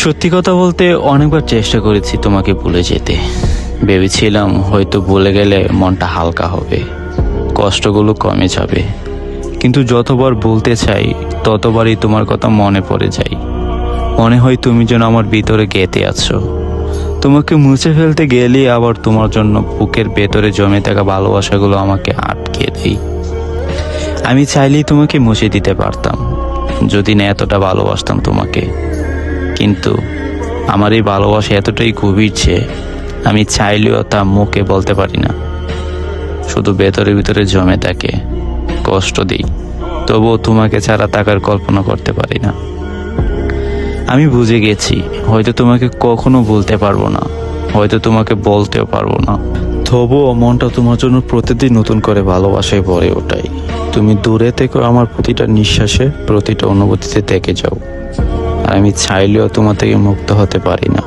সত্যি কথা বলতে অনেকবার চেষ্টা করেছি তোমাকে ভুলে যেতে। ভেবেছিলাম হয়তো ভুলে গেলে মনটা হালকা হবে, কষ্টগুলো কমে যাবে। কিন্তু যতবার বলতে চাই ততবারই তোমার কথা মনে পড়ে যায়। মনে হয় তুমি যেন আমার ভিতরে গেঁথে আছো। তোমাকে মুছে ফেলতে গেলে আবার তোমার জন্য বুকের ভেতরে জমে থাকা ভালোবাসাগুলো আমাকে আটকে দেয়। আমি চাইলেই তোমাকে মুছে দিতে পারতাম যদি না এতটা ভালোবাসতাম তোমাকে। কিন্তু আমার এই ভালোবাসা এতটাই গভীর যে আমি চাইলেও তা মুখে বলতে পারি না, শুধু ভেতরে ভিতরে জমে থাকে, কষ্ট দিই। তবুও তোমাকে ছাড়া থাকার কল্পনা করতে পারি না। আমি বুঝে গেছি হয়তো তোমাকে কখনো বলতে পারবো না, হয়তো তোমাকে বলতেও পারবো না। তবুও মনটা তোমার জন্য প্রতিদিন নতুন করে ভালোবাসায় ভরে ওঠাই। তুমি দূরে থেকে আমার প্রতিটা নিঃশ্বাসে, প্রতিটা অনুভূতিতে দেখে যাও। আর আমি চাইলেও তোমার থেকে মুক্ত হতে পারি না।